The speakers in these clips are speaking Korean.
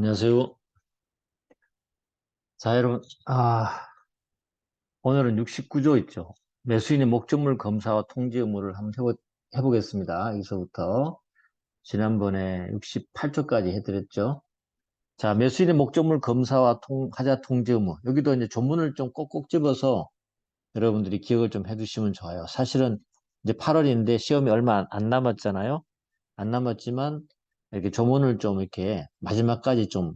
안녕하세요. 자, 여러분. 오늘은 69조 있죠. 매수인의 목적물 검사와 통지 의무를 한번 해보겠습니다. 여기서부터 지난번에 68조까지 해드렸죠. 자, 매수인의 목적물 검사와 하자 통지 의무. 여기도 이제 조문을 좀 꼭꼭 집어서 여러분들이 기억을 좀 해두시면 좋아요. 사실은 이제 8월인데 시험이 얼마 안 남았잖아요. 안 남았지만 이렇게 조문을 좀 이렇게 마지막까지 좀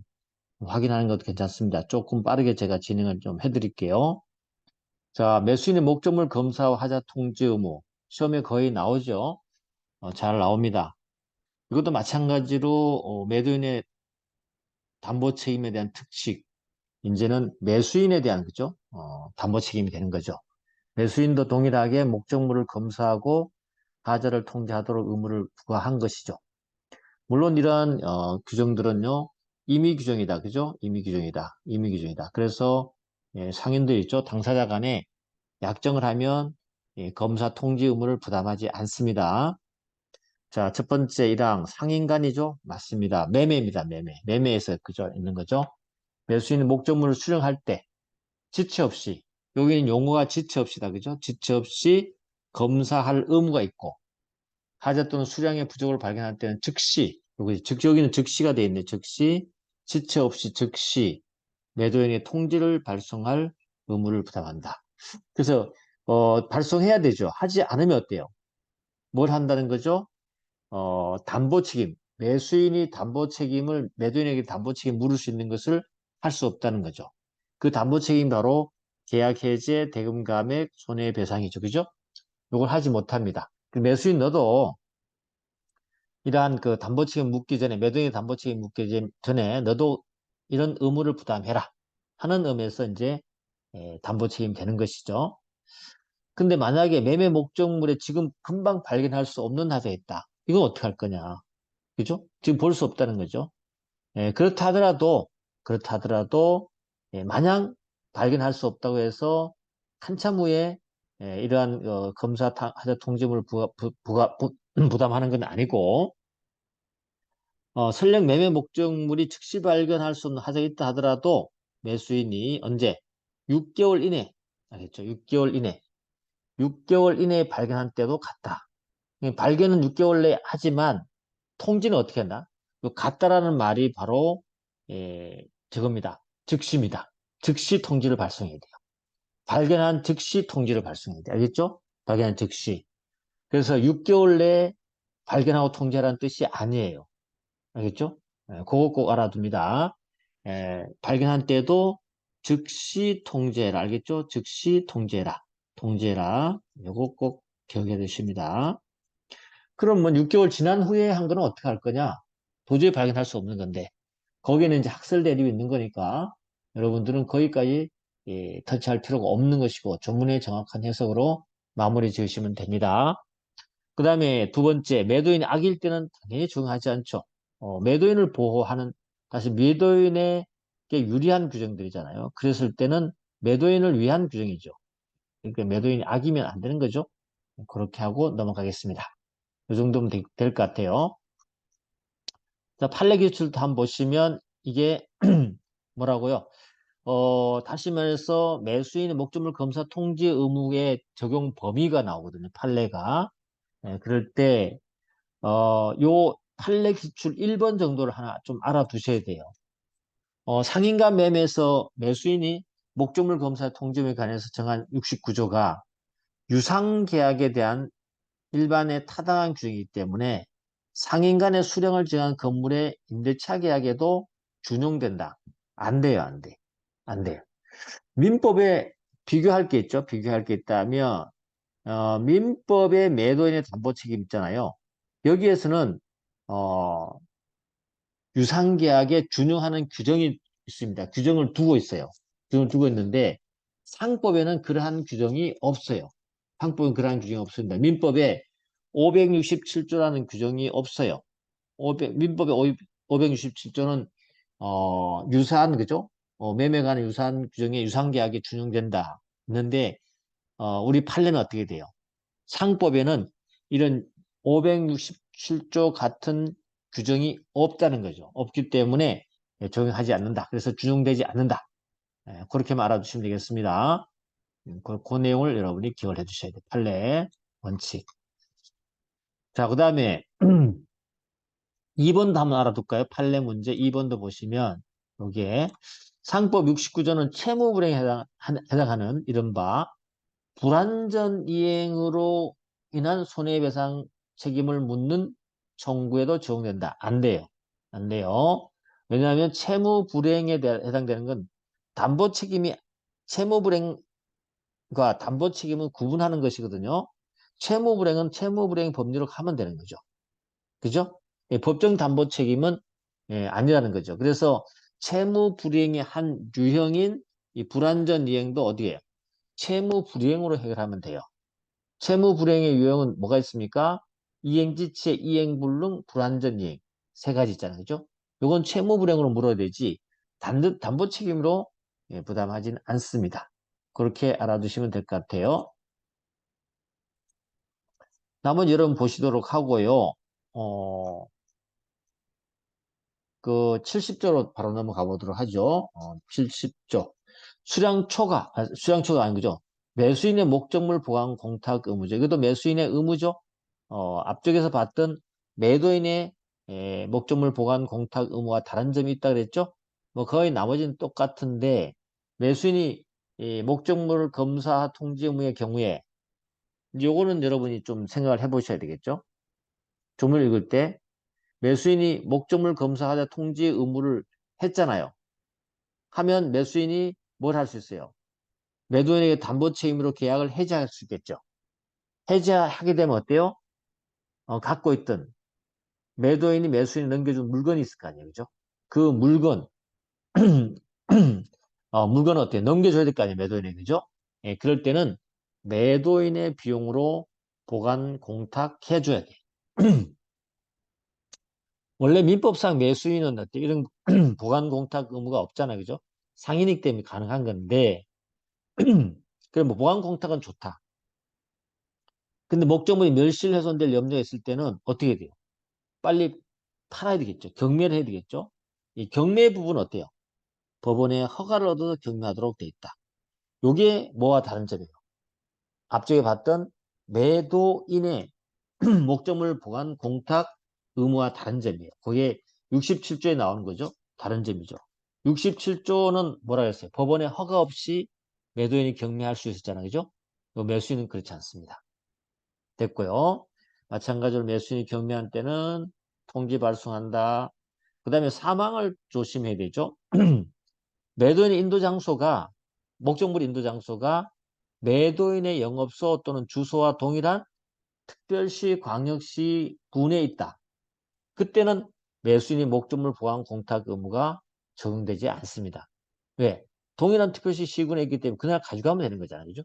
확인하는 것도 괜찮습니다. 조금 빠르게 제가 진행을 좀 해드릴게요. 자, 매수인의 목적물 검사와 하자 통지 의무. 시험에 거의 나오죠. 잘 나옵니다. 이것도 마찬가지로 매도인의 담보 책임에 대한 특식. 이제는 매수인에 대한 그죠? 담보 책임이 되는 거죠. 매수인도 동일하게 목적물을 검사하고 하자를 통지하도록 의무를 부과한 것이죠. 물론 이러한 규정들은요. 임의 규정이다. 그죠? 임의 규정이다. 임의 규정이다. 그래서 상인들 있죠. 당사자 간에 약정을 하면 검사 통지 의무를 부담하지 않습니다. 자, 첫 번째 1항 상인간이죠? 맞습니다. 매매입니다. 매매. 매매에서 그죠? 있는 거죠. 매수인은 목적물을 수령할 때 지체 없이 여기는 용어가 지체 없이다. 그죠? 지체 없이 검사할 의무가 있고 하자 또는 수량의 부족을 발견할 때는 즉시 여기는 즉시가 되어 있네. 즉시 지체 없이 즉시 매도인의 통지를 발송할 의무를 부담한다. 그래서 발송해야 되죠. 하지 않으면 어때요? 뭘 한다는 거죠? 담보 책임. 매수인이 담보 책임을 매도인에게 담보 책임 물을 수 있는 것을 할 수 없다는 거죠. 그 담보 책임이 바로 계약 해제, 대금 감액, 손해배상이죠. 그죠? 이걸 하지 못합니다. 그 매수인 너도 이러한 그 담보 책임 묻기 전에 매도인의 담보 책임 묻기 전에 너도 이런 의무를 부담해라 하는 의미에서 이제 담보 책임이 되는 것이죠. 근데 만약에 매매 목적물에 지금 금방 발견할 수 없는 하자가 있다. 이건 어떻게 할 거냐. 그죠? 지금 볼 수 없다는 거죠. 그렇다 하더라도, 마냥 발견할 수 없다고 해서 한참 후에, 이러한, 검사 하자 통지물을 부담하는 건 아니고, 설령 매매 목적물이 즉시 발견할 수 없는 하자가 있다 하더라도 매수인이 언제? 6개월 이내, 알겠죠? 6개월 이내. 6개월 이내에 발견한 때도 같다. 발견은 6개월 내에 하지만 통지는 어떻게 한다? 같다라는 말이 바로 저겁니다. 즉시입니다. 즉시 통지를 발송해야 돼요. 발견한 즉시 통지를 발송해야 돼요. 알겠죠? 발견한 즉시. 그래서 6개월 내에 발견하고 통지하라는 뜻이 아니에요. 알겠죠? 그거 꼭 알아둡니다. 발견한 때도 즉시 통제해라. 알겠죠? 즉시 통제해라. 통제해라. 요거 꼭 기억해 두십니다. 그럼 뭐 6개월 지난 후에 한 거는 어떻게 할 거냐? 도저히 발견할 수 없는 건데 거기에는 이제 학설 대립이 있는 거니까 여러분들은 거기까지 터치할 필요가 없는 것이고 전문의 정확한 해석으로 마무리 지으시면 됩니다. 그 다음에 두 번째, 매도인이 악일 때는 당연히 적용하지 않죠. 매도인을 보호하는, 다시 매도인에게 유리한 규정들이잖아요. 그랬을 때는 매도인을 위한 규정이죠. 그러니까 매도인이 악이면 안 되는 거죠. 그렇게 하고 넘어가겠습니다. 이 정도면 될 것 같아요. 자, 판례 기출도 한번 보시면 이게 뭐라고요? 다시 말해서 매수인의 목적물 검사 통지 의무의 적용 범위가 나오거든요. 판례가. 그럴 때, 요 판례 기출 1번 정도를 하나 좀 알아두셔야 돼요. 상인과 매매에서 매수인이 목적물 검사 통지에 관해서 정한 69조가 유상계약에 대한 일반의 타당한 규정이기 때문에 상인 간의 수령을 정한 건물의 임대차 계약에도 준용된다. 안 돼요, 안 돼. 안 돼요. 민법에 비교할 게 있죠. 비교할 게 있다면, 민법의 매도인의 담보 책임 있잖아요. 여기에서는, 어, 유상계약에 준용하는 규정이 있습니다. 규정을 두고 있어요. 규정을 두고 있는데, 상법에는 그러한 규정이 없어요. 상법은 그러한 규정이 없습니다. 민법에 567조라는 규정이 없어요. 민법의 567조는 유사한 그죠? 매매 간의 유사한 규정에 유상계약이 준용된다. 있는데 우리 판례는 어떻게 돼요? 상법에는 이런 567조 같은 규정이 없다는 거죠. 없기 때문에 적용하지 않는다. 그래서 준용되지 않는다. 그렇게만 알아두시면 되겠습니다. 그 내용을 여러분이 기억을 해주셔야 돼요. 판례 원칙. 자, 그 다음에 2번도 한번 알아둘까요? 판례 문제 2번도 보시면 여기에 상법 69조는 채무불이행에 해당하는 이른바 불완전 이행으로 인한 손해배상 책임을 묻는 청구에도 적용된다. 안 돼요. 안 돼요. 왜냐하면 채무불이행에 해당되는 건 담보 책임이 채무불이행과 담보 책임은 구분하는 것이거든요. 채무불이행은 채무불이행 법리로 하면 되는 거죠. 그죠? 법정 담보 책임은 아니라는 거죠. 그래서 채무불이행의 한 유형인 이 불완전 이행도 어디에 채무불이행으로 해결하면 돼요. 채무불이행의 유형은 뭐가 있습니까? 이행지체, 이행불능, 불완전이행 세 가지 있잖아요. 그죠? 이건 채무불이행으로 물어야 되지 담보 책임으로 부담하지는 않습니다. 그렇게 알아두시면 될 것 같아요. 나머지 여러분 보시도록 하고요. 그 70조로 바로 넘어가 보도록 하죠. 70조. 수량초가 아닌 거죠. 매수인의 목적물 보관 공탁 의무죠. 이것도 매수인의 의무죠. 앞쪽에서 봤던 매도인의 목적물 보관 공탁 의무와 다른 점이 있다 그랬죠. 뭐 거의 나머지는 똑같은데 매수인이 목적물 검사 통지 의무의 경우에 요거는 여러분이 좀 생각을 해보셔야 되겠죠. 조문을 읽을 때 매수인이 목적물 검사하자 통지 의무를 했잖아요. 하면 매수인이 뭘 할 수 있어요? 매도인에게 담보 책임으로 계약을 해지할 수 있겠죠. 해지하게 되면 어때요? 갖고 있던 매도인이 매수인이 넘겨준 물건이 있을 거 아니에요. 그죠? 그 물건, 물건은 어때요? 넘겨줘야 될 거 아니에요. 매도인에게. 그죠? 예, 그럴 때는 매도인의 비용으로 보관 공탁해줘야 돼. 원래 민법상 매수인은 어때? 이런 보관 공탁 의무가 없잖아요. 그죠? 상인이기 때문에 가능한 건데, 그래, 뭐 보관 공탁은 좋다. 근데 목적물이 멸실훼손될 염려가 있을 때는 어떻게 돼요? 빨리 팔아야 되겠죠. 경매를 해야 되겠죠. 이 경매 부분은 어때요? 법원에 허가를 얻어서 경매하도록 돼 있다. 이게 뭐와 다른 점이에요? 앞쪽에 봤던 매도인의 목적물 보관 공탁 의무와 다른 점이에요. 그게 67조에 나오는 거죠. 다른 점이죠. 67조는 뭐라 그랬어요? 법원의 허가 없이 매도인이 경매할 수 있었잖아요. 그죠? 매수인은 그렇지 않습니다. 됐고요. 마찬가지로 매수인이 경매한 때는 통지 발송한다. 그 다음에 사망을 조심해야 되죠. 매도인의 인도 장소가 목적물 인도 장소가 매도인의 영업소 또는 주소와 동일한 특별시, 광역시, 군에 있다. 그때는 매수인이 목적물 보관 공탁 의무가 적용되지 않습니다. 왜? 동일한 특별시, 시군에 있기 때문에 그날 가져가면 되는 거잖아요. 그죠?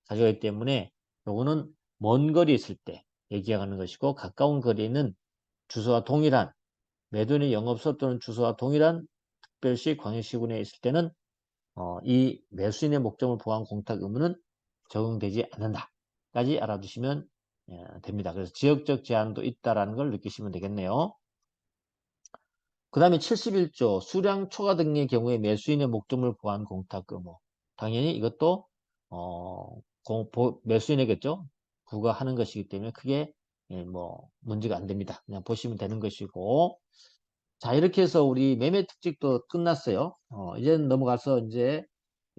가져가기 때문에 요거는 먼 거리에 있을 때 얘기하는 것이고 가까운 거리에 있는 주소와 동일한 매도인의 영업소 또는 주소와 동일한 특별시, 광역시군에 있을 때는 이 매수인의 목적물 보관 공탁 의무는 적용되지 않는다까지 알아두시면 됩니다. 그래서 지역적 제한도 있다라는 걸 느끼시면 되겠네요. 그 다음에 71조 수량 초과 등의 경우에 매수인의 목적물 보관 공탁 의무. 당연히 이것도 매수인에겠죠. 부과하는 것이기 때문에 크게 뭐 문제가 안 됩니다. 그냥 보시면 되는 것이고. 자, 이렇게 해서 우리 매매 특징도 끝났어요. 이제 넘어가서 이제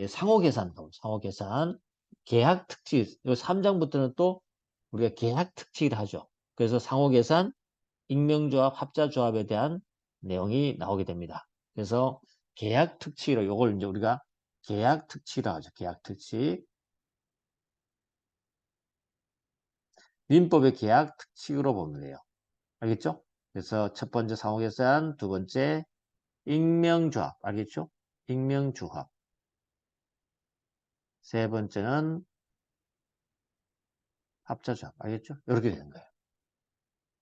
상호 계산, 상호 계산, 계약 특징. 이 3장부터는 또 우리가 계약 특징을 하죠. 그래서 상호 계산, 익명조합, 합자조합에 대한 내용이 나오게 됩니다. 그래서 계약 특징으로 요걸 이제 우리가 계약 특징이라고 하죠. 계약 특징. 민법의 계약 특징으로 보면 돼요. 알겠죠? 그래서 첫 번째 상호계산, 두 번째 익명조합. 알겠죠? 익명조합. 세 번째는 합자조합. 알겠죠? 이렇게 되는 거예요.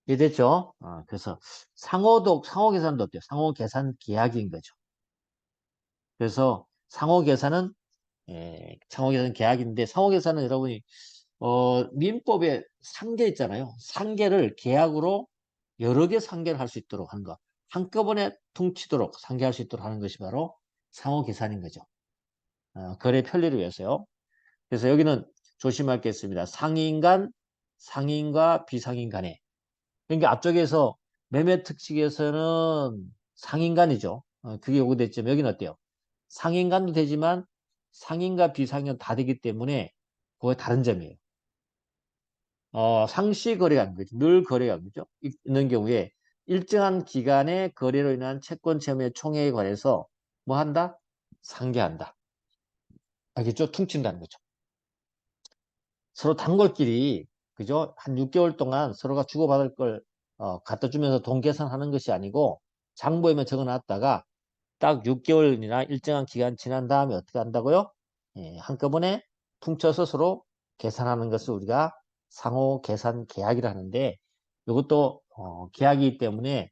이해됐죠? 그래서 상호계산도 어때요? 상호계산 계약인 거죠. 그래서 상호계산은 상호계산 계약인데 상호계산은 여러분이 민법에 상계 있잖아요. 상계를 계약으로 여러 개 상계를 할 수 있도록 하는 거. 한꺼번에 퉁치도록 상기할 수 있도록 하는 것이 바로 상호 계산인 거죠. 거래 편리를 위해서요. 그래서 여기는 조심할 게 있습니다. 상인 간, 상인과 비상인 간에. 그러니까 앞쪽에서 매매 특칙에서는 상인 간이죠. 그게 요구됐지만 여기는 어때요? 상인 간도 되지만 상인과 비상인 다 되기 때문에 그거 다른 점이에요. 상시 거래가 거죠. 늘 거래가 거죠. 있는 경우에 일정한 기간의 거래로 인한 채권 채무의 총액에 관해서 뭐 한다? 상계한다. 알겠죠? 퉁친다는 거죠. 서로 단골끼리 그죠? 한 6개월 동안 서로가 주고받을 걸 갖다 주면서 돈 계산하는 것이 아니고 장부에만 적어놨다가 딱 6개월이나 일정한 기간 지난 다음에 어떻게 한다고요? 예, 한꺼번에 퉁쳐서 서로 계산하는 것을 우리가 상호 계산 계약이라 하는데 이것도 계약이기 때문에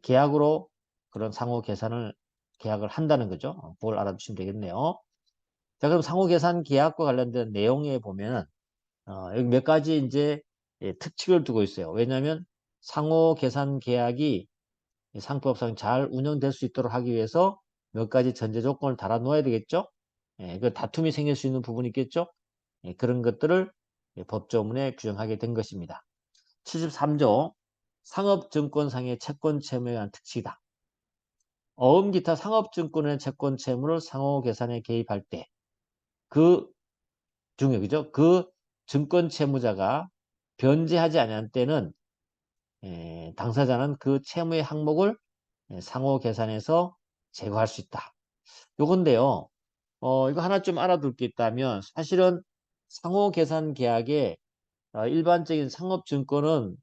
계약으로 그런 상호 계산을 계약을 한다는 거죠. 그걸 알아두시면 되겠네요. 자, 그럼 상호 계산 계약과 관련된 내용에 보면 여기 몇 가지 이제 특칙을 두고 있어요. 왜냐하면 상호 계산 계약이 상법상 잘 운영될 수 있도록 하기 위해서 몇 가지 전제 조건을 달아 놓아야 되겠죠. 그 다툼이 생길 수 있는 부분이 있겠죠. 그런 것들을 법조문에 규정하게 된 것입니다. 73조 상업증권상의 채권 채무에 관한 특칙이다. 어음 기타 상업증권의 채권 채무를 상호 계산에 개입할 때 그 중에 그죠? 그 증권 채무자가 변제하지 않은 때는 당사자는 그 채무의 항목을 상호 계산해서 제거할 수 있다. 요건데요. 이거 하나 좀 알아둘 게 있다면 사실은 상호 계산 계약에 일반적인 상업증권은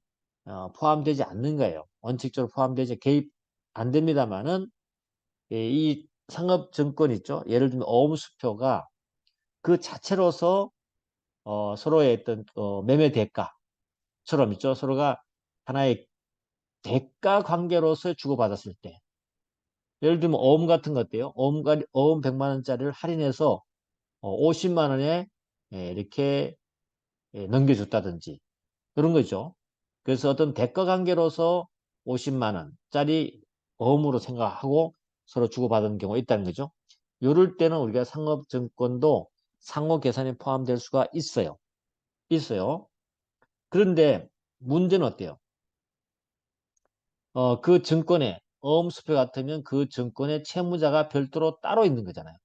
포함되지 않는 거예요. 원칙적으로 포함되지 개입 안 됩니다만은 이 상업증권 있죠. 예를 들면 어음수표가 그 자체로서 서로의 어떤 매매 대가처럼 있죠. 서로가 하나의 대가 관계로서 주고받았을 때 예를 들면 어음 같은 거 어때요? 어음 100만 원짜리를 할인해서 50만 원에 이렇게 넘겨줬다든지 그런 거죠. 그래서 어떤 대가 관계로서 50만 원짜리 어음으로 생각하고 서로 주고받은 경우가 있다는 거죠. 이럴 때는 우리가 상업증권도 상호 계산에 포함될 수가 있어요. 있어요. 그런데 문제는 어때요? 그 증권에 어음수표 같으면 그 증권의 채무자가 별도로 따로 있는 거잖아요.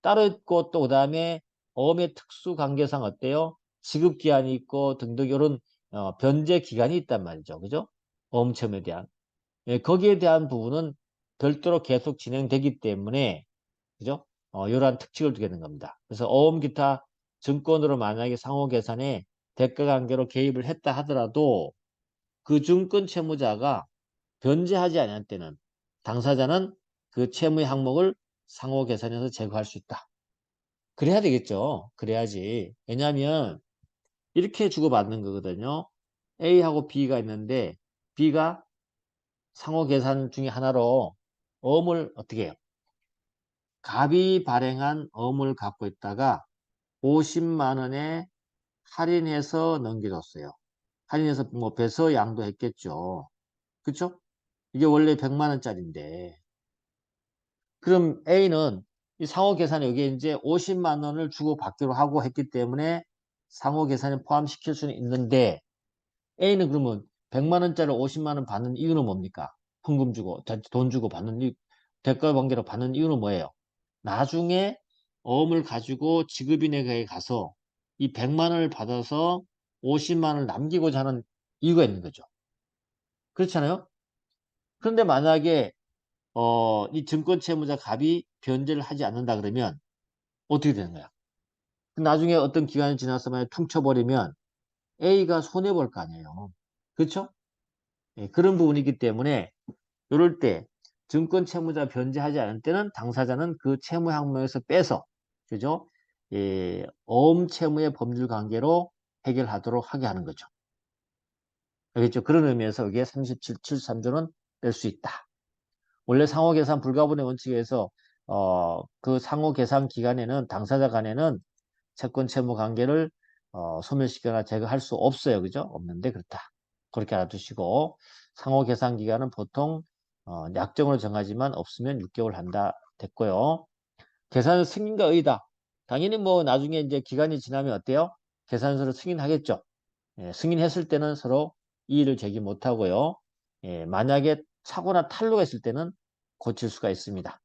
따로 있고 또 그다음에 어음의 특수 관계상 어때요? 지급 기한이 있고 등등 이런 변제 기간이 있단 말이죠. 그죠? 어음 채무에 대한. 거기에 대한 부분은 별도로 계속 진행되기 때문에 그죠? 이러한 특징을 두게 된 겁니다. 그래서 어음 기타 증권으로 만약에 상호 계산에 대가 관계로 개입을 했다 하더라도 그 증권 채무자가 변제하지 않을 때는 당사자는 그 채무의 항목을 상호 계산해서 제거할 수 있다. 그래야 되겠죠. 그래야지. 왜냐하면 이렇게 주고받는 거거든요. A하고 B가 있는데 B가 상호 계산 중에 하나로 어음을 어떻게 해요? 갑이 발행한 어음을 갖고 있다가 50만 원에 할인해서 넘겨줬어요. 할인해서 뭐 배서 양도했겠죠. 그쵸? 이게 원래 100만 원짜리인데 그럼 A는 이 상호 계산에 여기에 이제 50만 원을 주고 받기로 하고 했기 때문에 상호 계산에 포함시킬 수는 있는데 A는 그러면 100만 원짜리 50만 원 받는 이유는 뭡니까? 현금 주고 돈 주고 받는 대가 관계로 받는 이유는 뭐예요? 나중에 어음을 가지고 지급인에게 가서 이 100만 원을 받아서 50만 원을 남기고자 하는 이유가 있는 거죠. 그렇잖아요? 그런데 만약에 이 증권 채무자 갑이 변제를 하지 않는다 그러면 어떻게 되는 거야? 나중에 어떤 기간이 지나서 만약 퉁쳐버리면 A가 손해볼 거 아니에요. 그렇죠? 그런 부분이 있기 때문에 이럴 때 증권 채무자 변제하지 않을 때는 당사자는 그 채무 항목에서 빼서 그죠? 어음 채무의 법률 관계로 해결하도록 하게 하는 거죠. 알겠죠? 그런 의미에서 이게 37, 73조는 뺄 수 있다. 원래 상호계산 불가분의 원칙에서 그 상호계산 기간에는 당사자 간에는 채권 채무 관계를 소멸시키거나 제거할 수 없어요. 그죠? 없는데 그렇다. 그렇게 알아두시고 상호 계산 기간은 보통 약정으로 정하지만 없으면 6개월 한다. 됐고요. 계산 승인과 의다. 당연히 뭐 나중에 이제 기간이 지나면 어때요? 계산서를 승인하겠죠. 예, 승인했을 때는 서로 이의를 제기 못하고요. 예, 만약에 사고나 탈루가 있을 때는 고칠 수가 있습니다.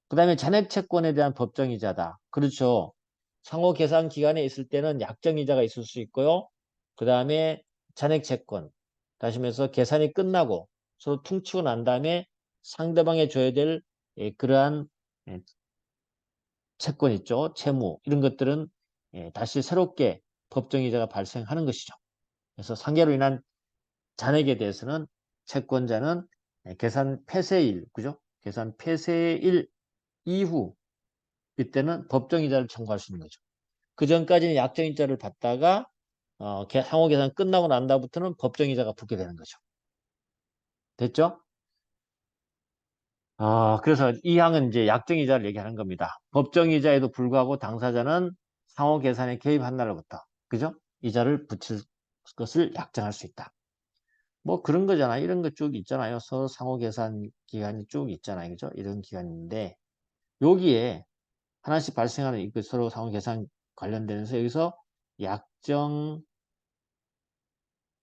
그 다음에 잔액 채권에 대한 법정이자다. 그렇죠. 상호 계산 기간에 있을 때는 약정이자가 있을 수 있고요. 그 다음에 잔액 채권. 다시 말해서 계산이 끝나고 서로 퉁치고 난 다음에 상대방에 줘야 될 그러한 예, 채권 있죠. 채무 이런 것들은 다시 새롭게 법정이자가 발생하는 것이죠. 그래서 상계로 인한 잔액에 대해서는 채권자는 계산 폐쇄일, 그죠? 계산 폐쇄일 이후 이때는 법정이자를 청구할 수 있는 거죠. 그 전까지는 약정이자를 받다가 상호 계산 끝나고 난 다음부터는 법정이자가 붙게 되는 거죠. 됐죠? 그래서 이 항은 이제 약정이자를 얘기하는 겁니다. 법정이자에도 불구하고 당사자는 상호 계산에 개입한 날로부터, 그죠? 이자를 붙일 것을 약정할 수 있다. 뭐 그런 거잖아. 이런 거 쭉 있잖아요. 서로 상호 계산 기간이 쭉 있잖아요. 그죠? 이런 기간인데 여기에 하나씩 발생하는 이 서로 상호 계산 관련되면서 여기서 약정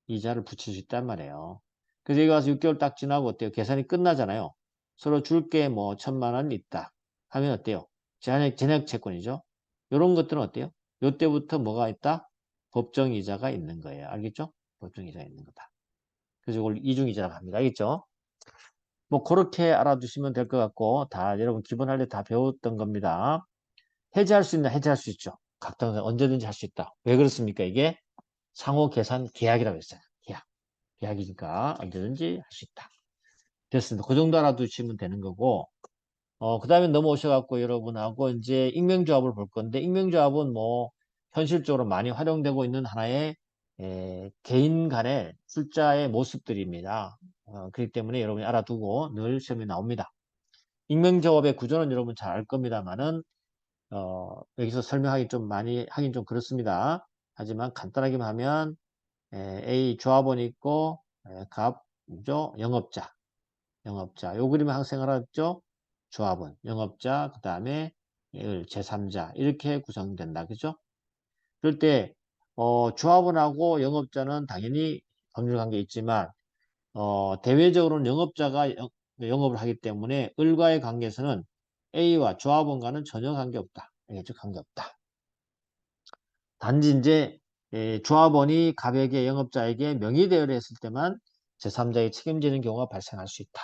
이자를 붙일 수 있단 말이에요. 그래서 여기 와서 6개월 딱 지나고 어때요? 계산이 끝나잖아요. 서로 줄게 뭐 1,000만 원 있다 하면 어때요? 전액 채권이죠. 이런 것들은 어때요? 이때부터 뭐가 있다? 법정 이자가 있는 거예요. 알겠죠? 법정 이자가 있는 거다. 그래서 이걸 이중 이자라고 합니다. 알겠죠? 뭐 그렇게 알아두시면 될 것 같고 다 여러분 기본할 때 다 배웠던 겁니다. 해지할 수 있나? 해지할 수 있죠. 각 당사 언제든지 할 수 있다. 왜 그렇습니까? 이게 상호 계산 계약이라고 했어요. 계약. 계약이니까 언제든지 할 수 있다. 됐습니다. 그 정도 알아두시면 되는 거고 그 다음에 넘어오셔갖고 여러분하고 이제 익명조합을 볼 건데 익명조합은 뭐 현실적으로 많이 활용되고 있는 하나의 개인 간의 숫자의 모습들입니다. 그렇기 때문에 여러분이 알아두고 늘 시험에 나옵니다. 익명조합의 구조는 여러분 잘 알 겁니다만은 여기서 설명하기 좀 많이 하긴 좀 그렇습니다. 하지만 간단하게만 하면 A 조합원이 있고 갑죠 영업자 요 그림을 항상 알았죠. 조합원 영업자 그 다음에 제3자 이렇게 구성된다. 그죠? 그럴 때 조합원하고 영업자는 당연히 법률 관계 있지만 대외적으로는 영업자가 영업을 하기 때문에 을과의 관계에서는 A와 조합원과는 전혀 관계없다. 알겠죠? 관계없다. 단지 이제 조합원이 갑에게 영업자에게 명의대여를 했을 때만 제3자의 책임지는 경우가 발생할 수 있다.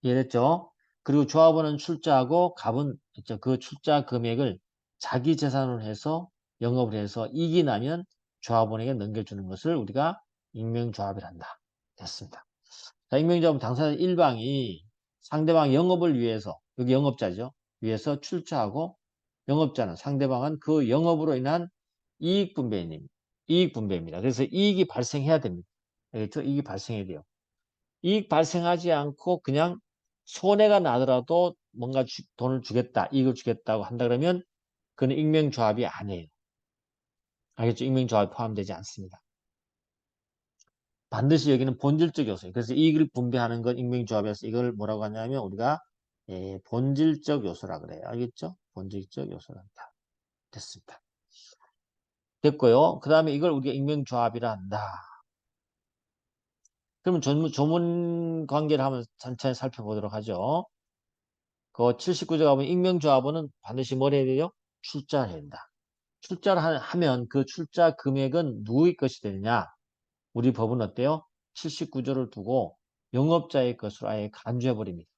이해됐죠? 그리고 조합원은 출자하고 갑은 그 출자 금액을 자기 재산으로 해서 영업을 해서 이익이 나면 조합원에게 넘겨주는 것을 우리가 익명조합이란다. 됐습니다. 자, 익명조합은 당사자 일방이 상대방 영업을 위해서 여기 영업자죠. 위해서 출자하고 영업자는 상대방은 그 영업으로 인한 이익분배입니다. 그래서 이익이 발생해야 됩니다. 알겠죠? 이익이 발생해야 돼요. 이익 발생하지 않고 그냥 손해가 나더라도 뭔가 돈을 주겠다, 이익을 주겠다고 한다 그러면 그는 익명조합이 아니에요. 알겠죠? 익명조합이 포함되지 않습니다. 반드시 여기는 본질적 요소예요. 그래서 이익을 분배하는 건 익명조합에서 이걸 뭐라고 하냐면 우리가 본질적 요소라 그래요. 알겠죠? 본질적 요소란다. 됐습니다. 됐고요. 그 다음에 이걸 우리가 익명조합이라 한다. 그러면 조문 관계를 한번 천천히 살펴보도록 하죠. 그 79조 가보면 익명조합원은 반드시 뭘 해야 돼요? 출자를 해야 된다. 출자를 하면 그 출자 금액은 누구의 것이 되느냐? 우리 법은 어때요? 79조를 두고 영업자의 것으로 아예 간주해버립니다.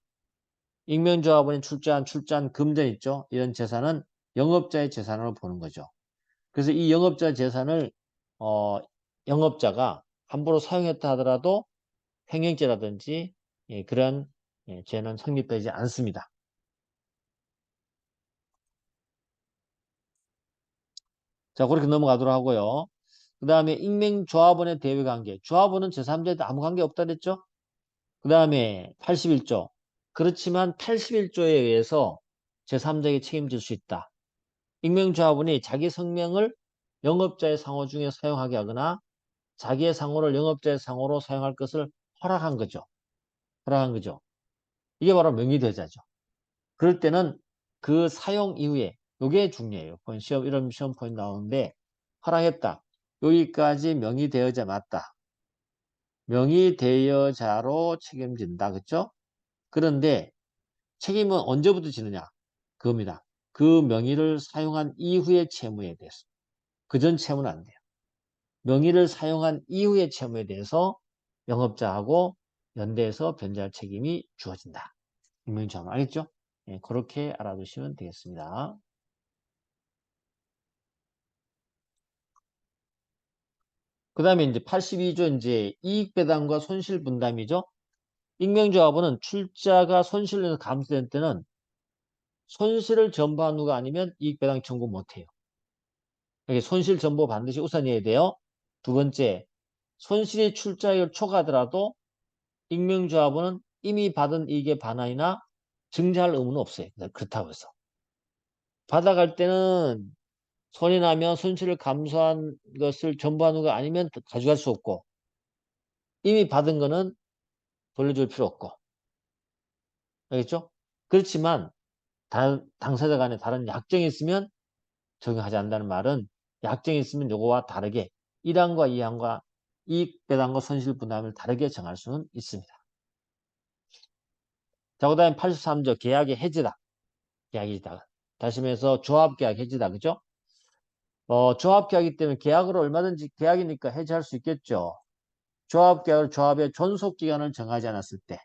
익명조합원이 출자한 금전 있죠? 이런 재산은 영업자의 재산으로 보는 거죠. 그래서 이 영업자 재산을 영업자가 함부로 사용했다 하더라도 횡령죄라든지 그런 죄는 성립되지 않습니다. 자, 그렇게 넘어가도록 하고요. 그 다음에 익명조합원의 대외관계. 조합원은 제3자한테 아무 관계 없다 그랬죠? 그 다음에 81조. 그렇지만 81조에 의해서 제3자에게 책임질 수 있다. 익명조합원이 자기 성명을 영업자의 상호 중에 사용하게 하거나 자기의 상호를 영업자의 상호로 사용할 것을 허락한 거죠. 허락한 거죠. 이게 바로 명의대자죠. 그럴 때는 그 사용 이후에 이게 중요해요. 시험 이런 시험 포인트 나오는데 허락했다. 여기까지 명의대여자 맞다. 명의대여자로 책임진다. 그렇죠? 그런데 책임은 언제부터 지느냐? 그겁니다. 그 명의를 사용한 이후의 채무에 대해서. 그전 채무는 안 돼요. 명의를 사용한 이후의 채무에 대해서 영업자하고 연대에서 변제할 책임이 주어진다. 임명처럼 알겠죠? 예, 그렇게 알아두시면 되겠습니다. 그 다음에 이제 82조 이제 이익배당과 손실분담이죠. 익명조합원은 출자가 손실로 감소된 때는 손실을 전부한 후가 아니면 이익배당 청구 못해요. 여기 손실 전부 반드시 우선해야 돼요. 두 번째, 손실이 출자액을 초과하더라도 익명조합원은 이미 받은 이익의 반환이나 증자할 의무는 없어요. 그렇다고 해서. 받아갈 때는 손해 나면 손실을 감수한 것을 전부한 후가 아니면 가져갈 수 없고 이미 받은 거는 돌려줄 필요 없고 알겠죠? 그렇지만 당사자 간에 다른 약정이 있으면 적용하지 않는다는 말은 약정이 있으면 요거와 다르게 1항과 2항과 이익 배당과 손실 분담을 다르게 정할 수는 있습니다. 자, 그 다음에 83조 계약의 해지다. 계약이 있다. 다시 말해서 조합계약 해지다. 그죠? 조합계약이기 때문에 계약으로 얼마든지 계약이니까 해지할 수 있겠죠. 조합계약을 조합의 존속기간을 정하지 않았을 때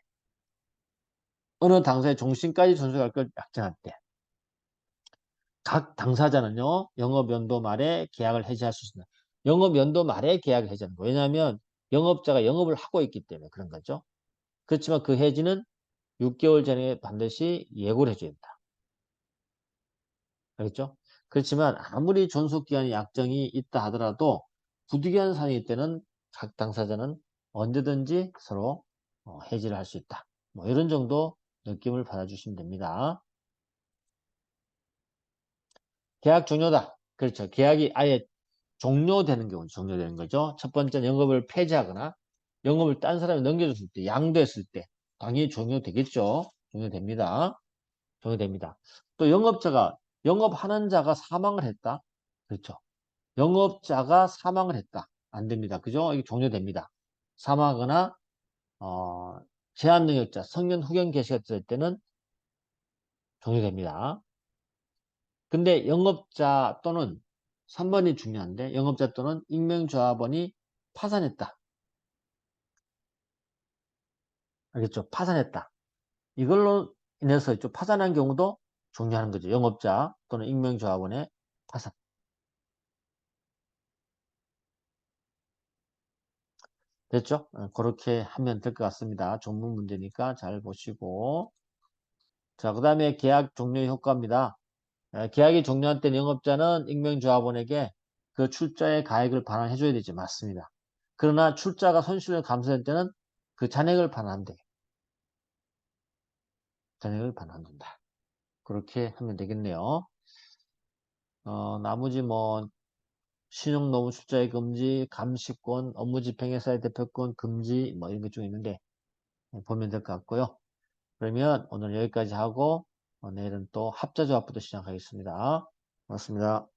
어느 당사의 종신까지 존속할 걸 약정할 때 각 당사자는요 영업연도 말에 계약을 해지할 수 있습니다. 영업연도 말에 계약을 해지하는 거예요. 왜냐하면 영업자가 영업을 하고 있기 때문에 그런 거죠. 그렇지만 그 해지는 6개월 전에 반드시 예고를 해줘야 된다. 알겠죠? 그렇지만 아무리 존속기간의 약정이 있다 하더라도 부득이한 사항일 때는 각 당사자는 언제든지 서로 해지를 할 수 있다. 뭐 이런 정도 느낌을 받아주시면 됩니다. 계약 종료다. 그렇죠. 계약이 아예 종료되는 경우 종료되는 거죠. 첫 번째는 영업을 폐지하거나 영업을 딴 사람이 넘겨줬을 때, 양도했을 때 당연히 종료되겠죠. 종료됩니다. 종료됩니다. 또 영업자가 영업하는 자가 사망을 했다. 그렇죠. 영업자가 사망을 했다. 안 됩니다. 그죠? 이게 종료됩니다. 사망하거나 제한 능력자, 성년 후견 개시가 됐을 때는 종료됩니다. 근데 영업자 또는 3번이 중요한데 영업자 또는 익명조합원이 파산했다. 알겠죠? 파산했다. 이걸로 인해서 좀 파산한 경우도 종료하는 거죠. 영업자 또는 익명조합원의 파산. 됐죠? 그렇게 하면 될 것 같습니다. 전문 문제니까 잘 보시고. 자, 그 다음에 계약 종료 효과입니다. 계약이 종료한 때 영업자는 익명조합원에게 그 출자의 가액을 반환해줘야 되지. 맞습니다. 그러나 출자가 손실을 감수할 때는 그 잔액을 반환한대. 잔액을 반환한다. 그렇게 하면 되겠네요. 나머지 뭐 신용노무 출자의 금지, 감시권, 업무집행회사의 대표권 금지 뭐 이런 것 좀 있는데 보면 될 것 같고요. 그러면 오늘 여기까지 하고 내일은 또 합자조합부터 시작하겠습니다. 고맙습니다.